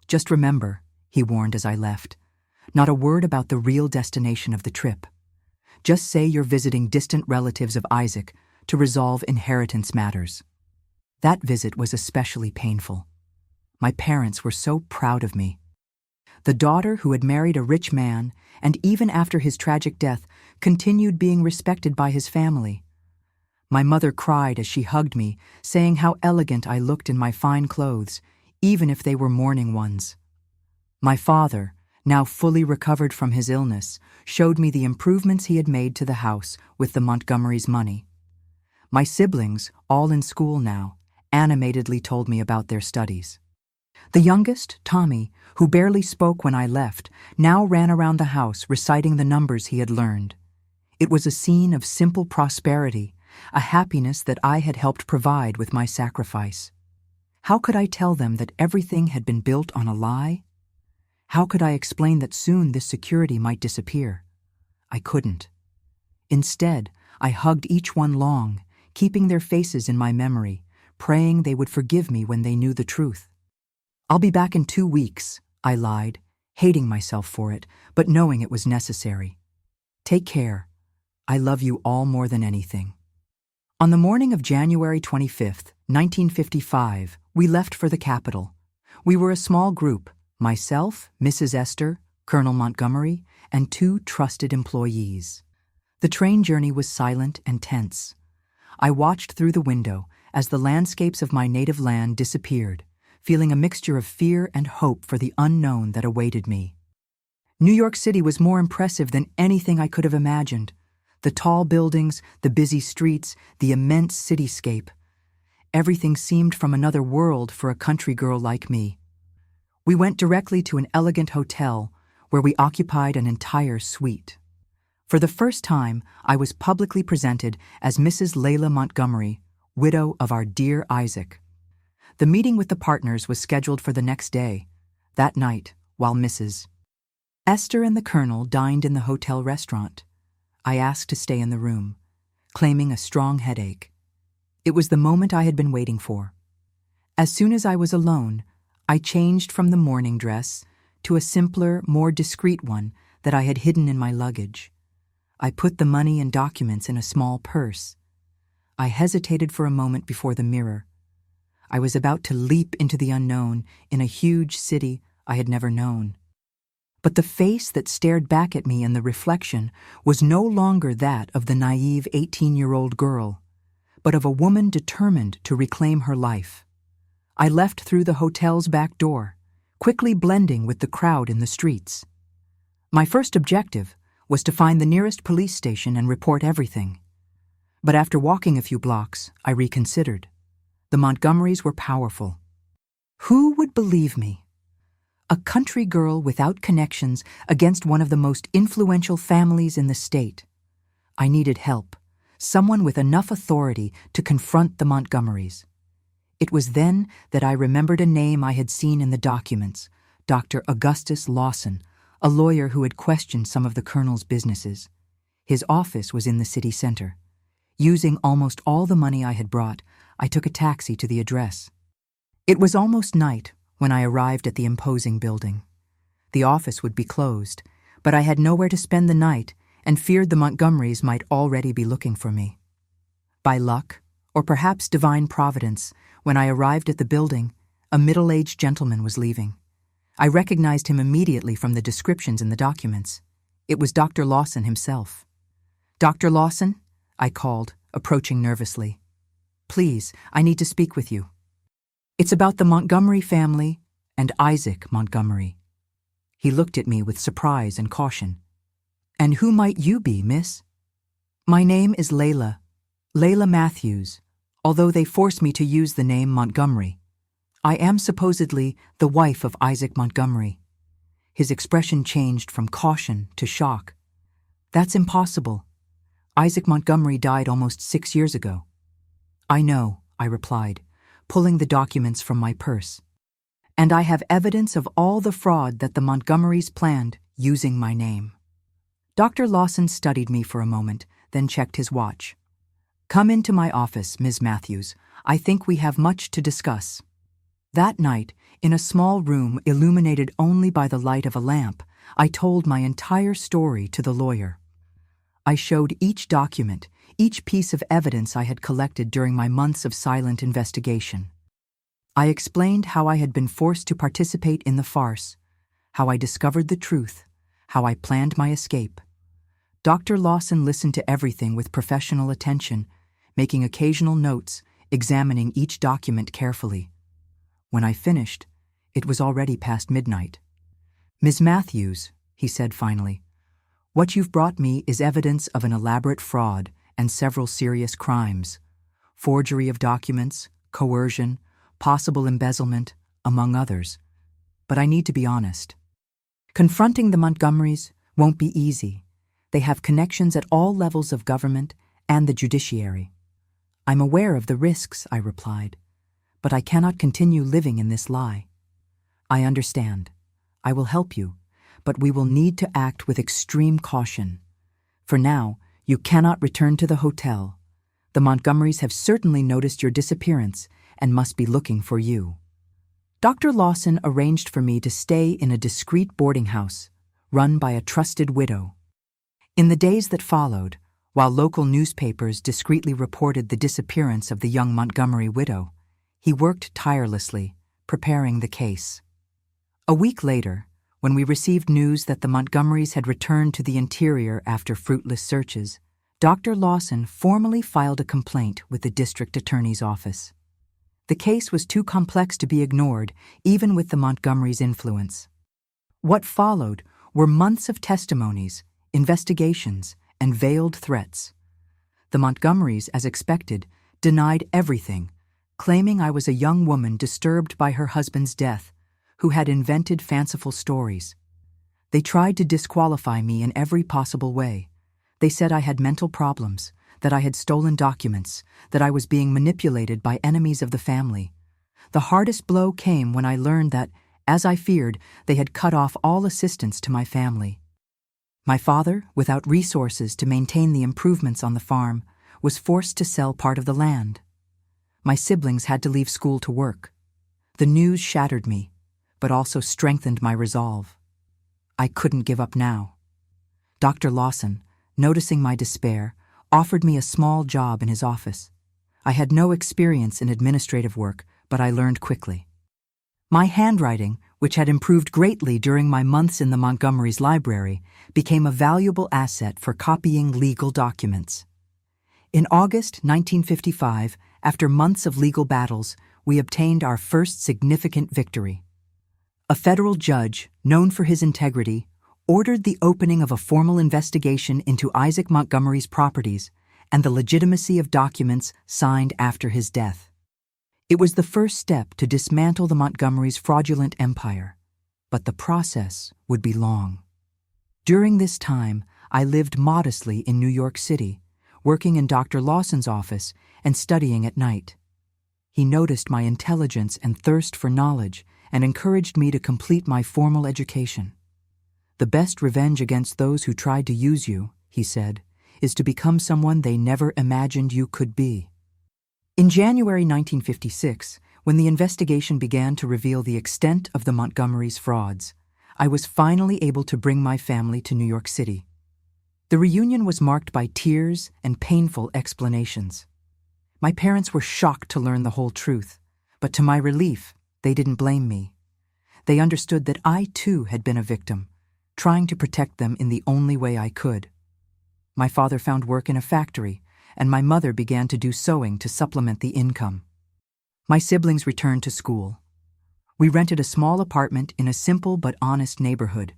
"Just remember," he warned as I left, "not a word about the real destination of the trip. Just say you're visiting distant relatives of Isaac to resolve inheritance matters." That visit was especially painful. My parents were so proud of me. The daughter who had married a rich man, and even after his tragic death, continued being respected by his family. My mother cried as she hugged me, saying how elegant I looked in my fine clothes, even if they were mourning ones. My father, now fully recovered from his illness, showed me the improvements he had made to the house with the Montgomerys' money. My siblings, all in school now, animatedly told me about their studies. The youngest, Tommy, who barely spoke when I left, now ran around the house reciting the numbers he had learned. It was a scene of simple prosperity, a happiness that I had helped provide with my sacrifice. How could I tell them that everything had been built on a lie? How could I explain that soon this security might disappear? I couldn't. Instead, I hugged each one long, keeping their faces in my memory, praying they would forgive me when they knew the truth. "I'll be back in 2 weeks," I lied, hating myself for it, but knowing it was necessary. "Take care. I love you all more than anything." On the morning of January 25th, 1955, we left for the capital. We were a small group, myself, Mrs. Esther, Colonel Montgomery, and 2 trusted employees. The train journey was silent and tense. I watched through the window as the landscapes of my native land disappeared, feeling a mixture of fear and hope for the unknown that awaited me. New York City was more impressive than anything I could have imagined. The tall buildings, the busy streets, the immense cityscape. Everything seemed from another world for a country girl like me. We went directly to an elegant hotel where we occupied an entire suite. For the first time, I was publicly presented as Mrs. Layla Montgomery, widow of our dear Isaac. The meeting with the partners was scheduled for the next day. That night, while Mrs. Esther and the Colonel dined in the hotel restaurant, I asked to stay in the room, claiming a strong headache. It was the moment I had been waiting for. As soon as I was alone, I changed from the morning dress to a simpler, more discreet one that I had hidden in my luggage. I put the money and documents in a small purse. I hesitated for a moment before the mirror. I was about to leap into the unknown in a huge city I had never known. But the face that stared back at me in the reflection was no longer that of the naive 18-year-old girl, but of a woman determined to reclaim her life. I left through the hotel's back door, quickly blending with the crowd in the streets. My first objective was to find the nearest police station and report everything. But after walking a few blocks, I reconsidered. The Montgomerys were powerful. Who would believe me? A country girl without connections against one of the most influential families in the state. I needed help, someone with enough authority to confront the Montgomerys. It was then that I remembered a name I had seen in the documents, Dr. Augustus Lawson, a lawyer who had questioned some of the Colonel's businesses. His office was in the city center. Using almost all the money I had brought, I took a taxi to the address. It was almost night when I arrived at the imposing building. The office would be closed, but I had nowhere to spend the night and feared the Montgomerys might already be looking for me. By luck, or perhaps divine providence, when I arrived at the building, a middle-aged gentleman was leaving. I recognized him immediately from the descriptions in the documents. It was Dr. Lawson himself. "Dr. Lawson?" I called, approaching nervously. "Please, I need to speak with you." "It's about the Montgomery family and Isaac Montgomery." He looked at me with surprise and caution. "And who might you be, miss?" "My name is Layla Matthews, although they force me to use the name Montgomery. I am supposedly the wife of Isaac Montgomery." His expression changed from caution to shock. "That's impossible. Isaac Montgomery died almost 6 years ago." "I know," I replied, pulling the documents from my purse. "And I have evidence of all the fraud that the Montgomerys planned using my name." Dr. Lawson studied me for a moment, then checked his watch. "Come into my office, Ms. Matthews. I think we have much to discuss." That night, in a small room illuminated only by the light of a lamp, I told my entire story to the lawyer. I showed each document, each piece of evidence I had collected during my months of silent investigation. I explained how I had been forced to participate in the farce, how I discovered the truth, how I planned my escape. Dr. Lawson listened to everything with professional attention, making occasional notes, examining each document carefully. When I finished, it was already past midnight. "Ms. Matthews," he said finally, "what you've brought me is evidence of an elaborate fraud and several serious crimes. Forgery of documents, coercion, possible embezzlement, among others. But I need to be honest. Confronting the Montgomerys won't be easy. They have connections at all levels of government and the judiciary." "I'm aware of the risks," I replied, "but I cannot continue living in this lie." "I understand. I will help you, but we will need to act with extreme caution. For now, you cannot return to the hotel. The Montgomerys have certainly noticed your disappearance and must be looking for you." Dr. Lawson arranged for me to stay in a discreet boarding house, run by a trusted widow. In the days that followed, while local newspapers discreetly reported the disappearance of the young Montgomery widow, he worked tirelessly, preparing the case. A week later, when we received news that the Montgomerys had returned to the interior after fruitless searches, Dr. Lawson formally filed a complaint with the district attorney's office. The case was too complex to be ignored, even with the Montgomerys' influence. What followed were months of testimonies, investigations, and veiled threats. The Montgomerys, as expected, denied everything, claiming I was a young woman disturbed by her husband's death, who had invented fanciful stories. They tried to disqualify me in every possible way. They said I had mental problems, that I had stolen documents, that I was being manipulated by enemies of the family. The hardest blow came when I learned that, as I feared, they had cut off all assistance to my family. My father, without resources to maintain the improvements on the farm, was forced to sell part of the land. My siblings had to leave school to work. The news shattered me, but also strengthened my resolve. I couldn't give up now. Dr. Lawson, noticing my despair, offered me a small job in his office. I had no experience in administrative work, but I learned quickly. My handwriting, which had improved greatly during my months in the Montgomerys' library, became a valuable asset for copying legal documents. In August 1955, after months of legal battles, we obtained our first significant victory. A federal judge, known for his integrity, ordered the opening of a formal investigation into Isaac Montgomery's properties and the legitimacy of documents signed after his death. It was the first step to dismantle the Montgomerys' fraudulent empire, but the process would be long. During this time, I lived modestly in New York City, working in Dr. Lawson's office and studying at night. He noticed my intelligence and thirst for knowledge and encouraged me to complete my formal education. "The best revenge against those who tried to use you," he said, "is to become someone they never imagined you could be." In January 1956, when the investigation began to reveal the extent of the Montgomerys' frauds, I was finally able to bring my family to New York City. The reunion was marked by tears and painful explanations. My parents were shocked to learn the whole truth, but to my relief, they didn't blame me. They understood that I too had been a victim, trying to protect them in the only way I could. My father found work in a factory, and my mother began to do sewing to supplement the income. My siblings returned to school. We rented a small apartment in a simple but honest neighborhood.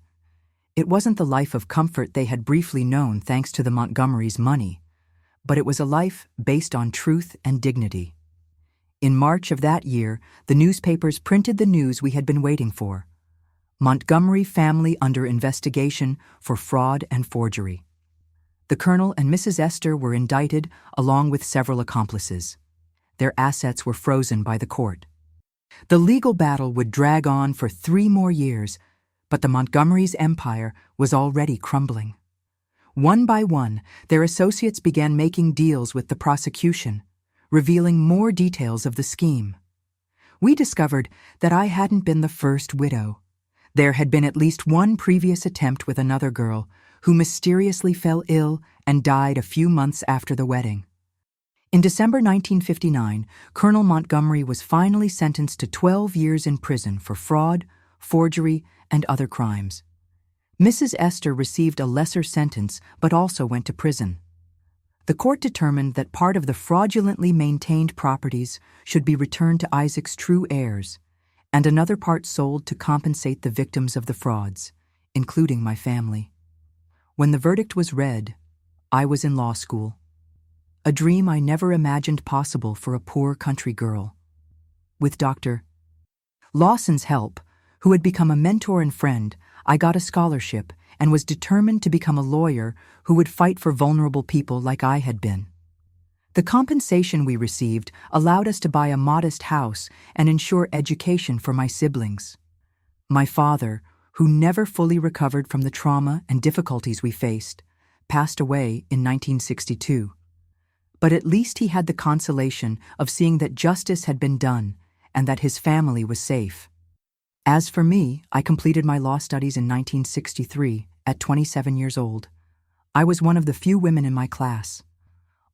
It wasn't the life of comfort they had briefly known thanks to the Montgomerys' money, but it was a life based on truth and dignity. In March of that year, the newspapers printed the news we had been waiting for: Montgomery family under investigation for fraud and forgery. The Colonel and Mrs. Esther were indicted along with several accomplices. Their assets were frozen by the court. The legal battle would drag on for 3 more years, but the Montgomerys' empire was already crumbling. One by one, their associates began making deals with the prosecution, revealing more details of the scheme. We discovered that I hadn't been the first widow. There had been at least one previous attempt with another girl who mysteriously fell ill and died a few months after the wedding. In December 1959, Colonel Montgomery was finally sentenced to 12 years in prison for fraud, forgery, and other crimes. Mrs. Esther received a lesser sentence but also went to prison. The court determined that part of the fraudulently maintained properties should be returned to Isaac's true heirs, and another part sold to compensate the victims of the frauds, including my family. When the verdict was read, I was in law school. A dream I never imagined possible for a poor country girl. With Dr. Lawson's help, who had become a mentor and friend, I got a scholarship and was determined to become a lawyer who would fight for vulnerable people like I had been. The compensation we received allowed us to buy a modest house and ensure education for my siblings. My father, who never fully recovered from the trauma and difficulties we faced, passed away in 1962. But at least he had the consolation of seeing that justice had been done and that his family was safe. As for me, I completed my law studies in 1963 at 27 years old. I was one of the few women in my class.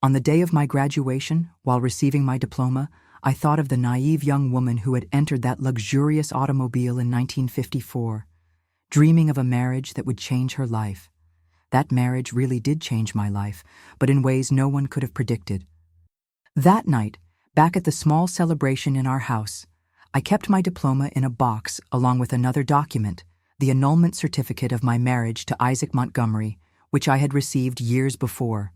On the day of my graduation, while receiving my diploma, I thought of the naive young woman who had entered that luxurious automobile in 1954, dreaming of a marriage that would change her life. That marriage really did change my life, but in ways no one could have predicted. That night, back at the small celebration in our house, I kept my diploma in a box along with another document, the annulment certificate of my marriage to Isaac Montgomery, which I had received years before.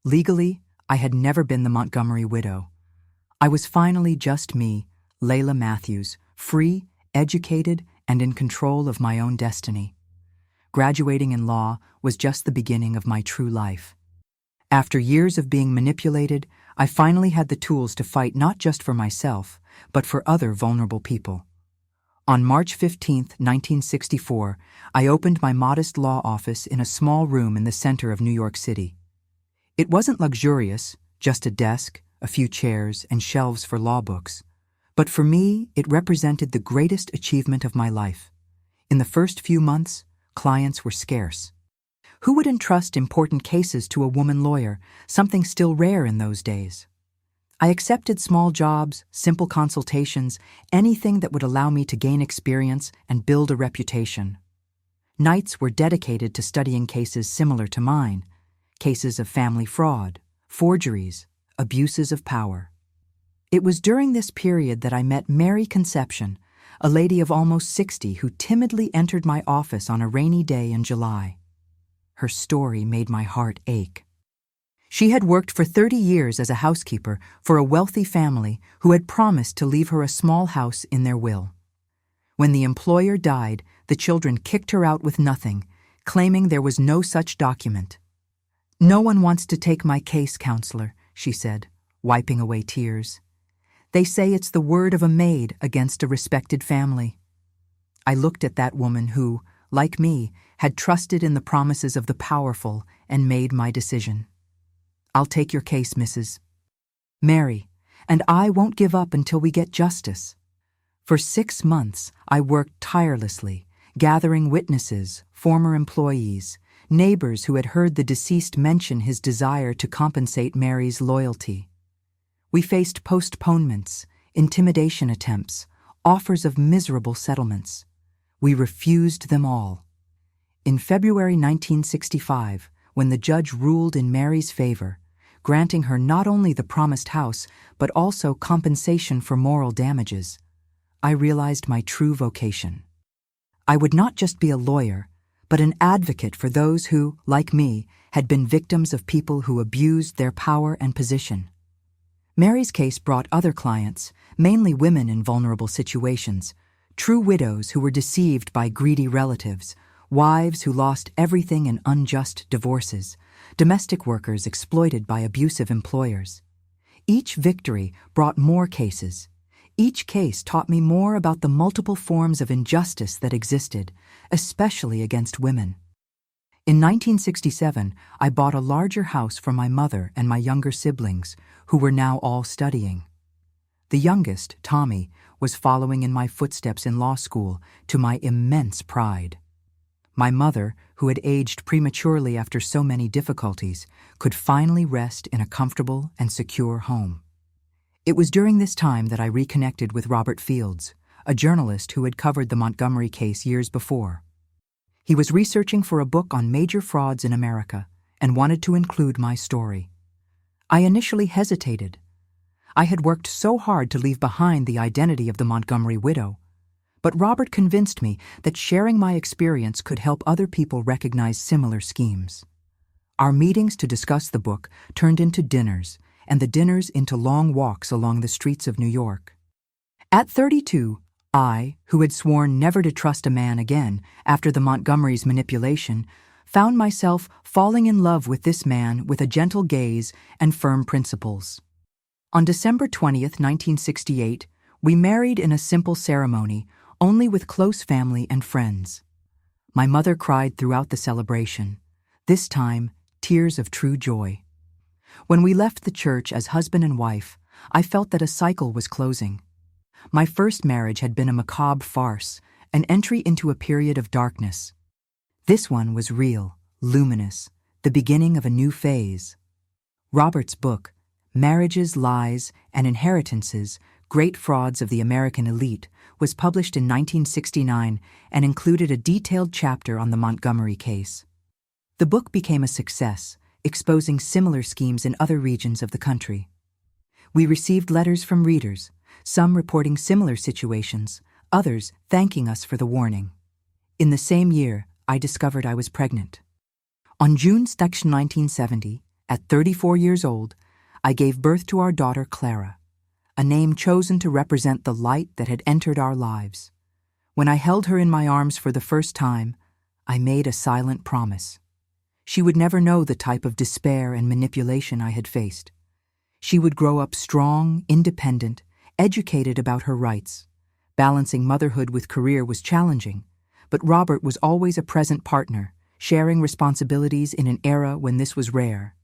Legally, I had never been the Montgomery widow. I was finally just me, Layla Matthews, free, educated, and in control of my own destiny. Graduating in law was just the beginning of my true life. After years of being manipulated, I finally had the tools to fight not just for myself, but for other vulnerable people. On March 15, 1964, I opened my modest law office in a small room in the center of New York City. It wasn't luxurious, just a desk, a few chairs, and shelves for law books. But for me, it represented the greatest achievement of my life. In the first few months, clients were scarce. Who would entrust important cases to a woman lawyer, something still rare in those days? I accepted small jobs, simple consultations, anything that would allow me to gain experience and build a reputation. Nights were dedicated to studying cases similar to mine, cases of family fraud, forgeries, abuses of power. It was during this period that I met Mary Conception, a lady of almost 60 who timidly entered my office on a rainy day in July. Her story made my heart ache. She had worked for 30 years as a housekeeper for a wealthy family who had promised to leave her a small house in their will. When the employer died, the children kicked her out with nothing, claiming there was no such document. "No one wants to take my case, counselor," she said, wiping away tears. "They say it's the word of a maid against a respected family." I looked at that woman who, like me, had trusted in the promises of the powerful and made my decision. "I'll take your case, Mrs. Mary, and I won't give up until we get justice." For 6 months, I worked tirelessly, gathering witnesses, former employees, neighbors who had heard the deceased mention his desire to compensate Mary's loyalty. We faced postponements, intimidation attempts, offers of miserable settlements. We refused them all. In February 1965, when the judge ruled in Mary's favor, granting her not only the promised house, but also compensation for moral damages, I realized my true vocation. I would not just be a lawyer, but an advocate for those who, like me, had been victims of people who abused their power and position. Mary's case brought other clients, mainly women in vulnerable situations, true widows who were deceived by greedy relatives, wives who lost everything in unjust divorces, domestic workers exploited by abusive employers. Each victory brought more cases. Each case taught me more about the multiple forms of injustice that existed, especially against women. In 1967, I bought a larger house for my mother and my younger siblings, who were now all studying. The youngest, Tommy, was following in my footsteps in law school, to my immense pride. My mother, who had aged prematurely after so many difficulties, could finally rest in a comfortable and secure home. It was during this time that I reconnected with Robert Fields, a journalist who had covered the Montgomery case years before. He was researching for a book on major frauds in America, and wanted to include my story. I initially hesitated. I had worked so hard to leave behind the identity of the Montgomery widow, but Robert convinced me that sharing my experience could help other people recognize similar schemes. Our meetings to discuss the book turned into dinners, and the dinners into long walks along the streets of New York. At 32, I, who had sworn never to trust a man again after the Montgomerys' manipulation, found myself falling in love with this man with a gentle gaze and firm principles. On December 20th, 1968, we married in a simple ceremony, only with close family and friends. My mother cried throughout the celebration, this time tears of true joy. When we left the church as husband and wife, I felt that a cycle was closing. My first marriage had been a macabre farce, an entry into a period of darkness. This one was real, luminous, the beginning of a new phase. Robert's book, Marriages, Lies, and Inheritances, Great Frauds of the American Elite, was published in 1969 and included a detailed chapter on the Montgomery case. The book became a success, exposing similar schemes in other regions of the country. We received letters from readers, some reporting similar situations, others thanking us for the warning. In the same year, I discovered I was pregnant. On June 2, 1970, at 34 years old, I gave birth to our daughter Clara, a name chosen to represent the light that had entered our lives. When I held her in my arms for the first time, I made a silent promise. She would never know the type of despair and manipulation I had faced. She would grow up strong, independent, educated about her rights. Balancing motherhood with career was challenging, but Robert was always a present partner, sharing responsibilities in an era when this was rare.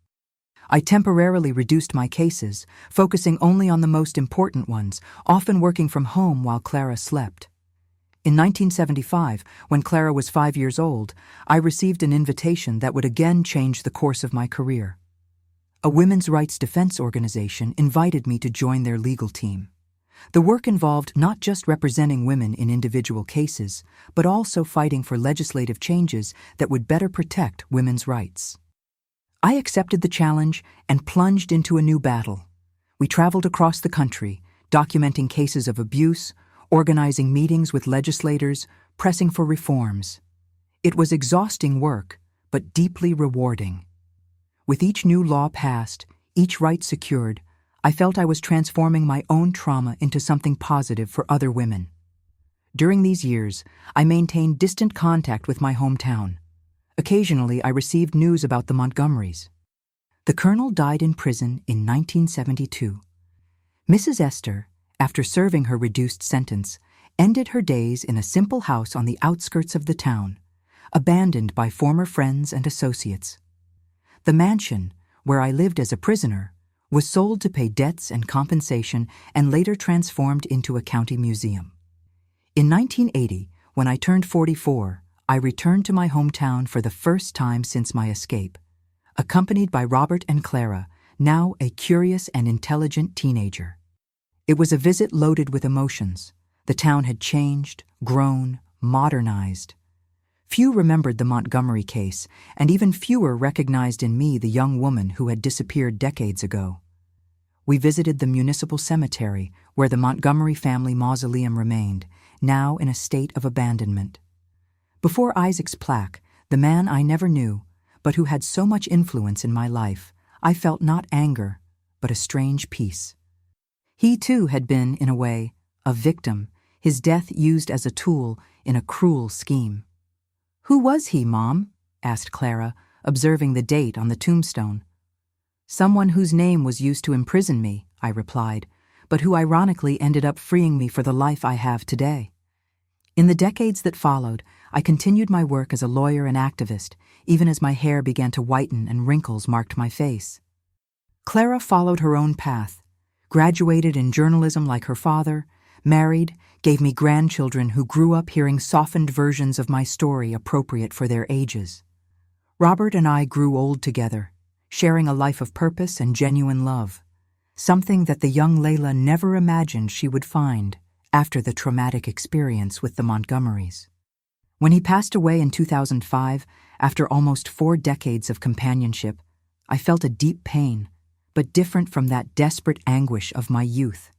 I temporarily reduced my cases, focusing only on the most important ones, often working from home while Clara slept. In 1975, when Clara was 5 years old, I received an invitation that would again change the course of my career. A women's rights defense organization invited me to join their legal team. The work involved not just representing women in individual cases, but also fighting for legislative changes that would better protect women's rights. I accepted the challenge and plunged into a new battle. We traveled across the country, documenting cases of abuse, organizing meetings with legislators, pressing for reforms. It was exhausting work, but deeply rewarding. With each new law passed, each right secured, I felt I was transforming my own trauma into something positive for other women. During these years, I maintained distant contact with my hometown. Occasionally, I received news about the Montgomerys. The colonel died in prison in 1972. Mrs. Esther, after serving her reduced sentence, ended her days in a simple house on the outskirts of the town, abandoned by former friends and associates. The mansion, where I lived as a prisoner, was sold to pay debts and compensation and later transformed into a county museum. In 1980, when I turned 44, I returned to my hometown for the first time since my escape, accompanied by Robert and Clara, now a curious and intelligent teenager. It was a visit loaded with emotions. The town had changed, grown, modernized. Few remembered the Montgomery case, and even fewer recognized in me the young woman who had disappeared decades ago. We visited the municipal cemetery where the Montgomery family mausoleum remained, now in a state of abandonment. Before Isaac's plaque, the man I never knew, but who had so much influence in my life, I felt not anger, but a strange peace. He too had been, in a way, a victim, his death used as a tool in a cruel scheme. "Who was he, Mom?" asked Clara, observing the date on the tombstone. "Someone whose name was used to imprison me," I replied, "but who ironically ended up freeing me for the life I have today." In the decades that followed, I continued my work as a lawyer and activist, even as my hair began to whiten and wrinkles marked my face. Clara followed her own path, graduated in journalism like her father, married, gave me grandchildren who grew up hearing softened versions of my story appropriate for their ages. Robert and I grew old together, sharing a life of purpose and genuine love, something that the young Layla never imagined she would find after the traumatic experience with the Montgomerys. When he passed away in 2005, after almost 4 decades of companionship, I felt a deep pain, but different from that desperate anguish of my youth.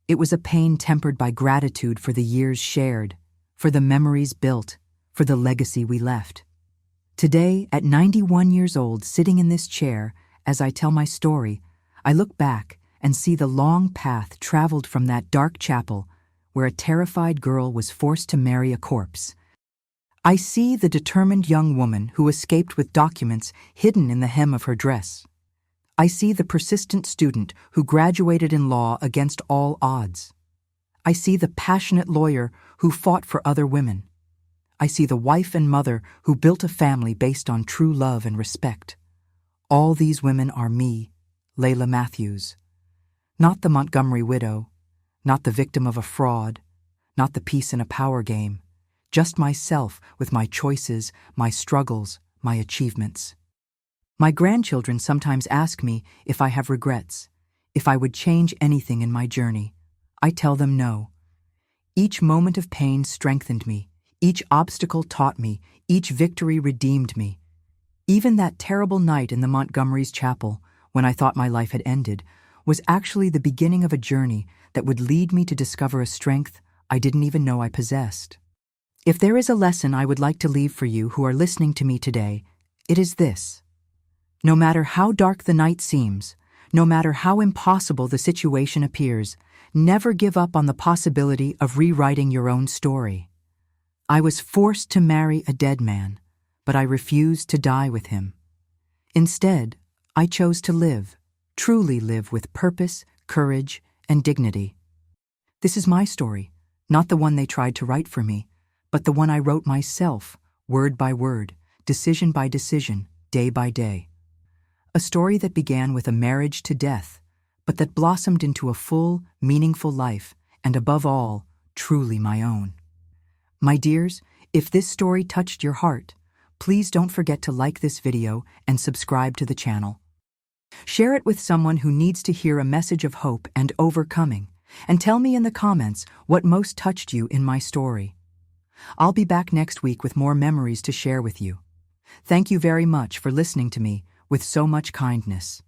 It was a pain tempered by gratitude for the years shared, for the memories built, for the legacy we left. Today, at 91 years old, sitting in this chair, as I tell my story, I look back and see the long path traveled from that dark chapel where a terrified girl was forced to marry a corpse. I see the determined young woman who escaped with documents hidden in the hem of her dress. I see the persistent student who graduated in law against all odds. I see the passionate lawyer who fought for other women. I see the wife and mother who built a family based on true love and respect. All these women are me, Layla Matthews. Not the Montgomery widow, not the victim of a fraud, not the piece in a power game, just myself with my choices, my struggles, my achievements. My grandchildren sometimes ask me if I have regrets, if I would change anything in my journey. I tell them no. Each moment of pain strengthened me, each obstacle taught me, each victory redeemed me. Even that terrible night in the Montgomery's chapel, when I thought my life had ended, was actually the beginning of a journey that would lead me to discover a strength I didn't even know I possessed. If there is a lesson I would like to leave for you who are listening to me today, it is this. No matter how dark the night seems, no matter how impossible the situation appears, never give up on the possibility of rewriting your own story. I was forced to marry a dead man, but I refused to die with him. Instead, I chose to live, truly live with purpose, courage, and dignity. This is my story, not the one they tried to write for me, but the one I wrote myself, word by word, decision by decision, day by day. A story that began with a marriage to death, but that blossomed into a full, meaningful life, and above all, truly my own. My dears, if this story touched your heart, please don't forget to like this video and subscribe to the channel. Share it with someone who needs to hear a message of hope and overcoming, and tell me in the comments what most touched you in my story. I'll be back next week with more memories to share with you. Thank you very much for listening to me with so much kindness.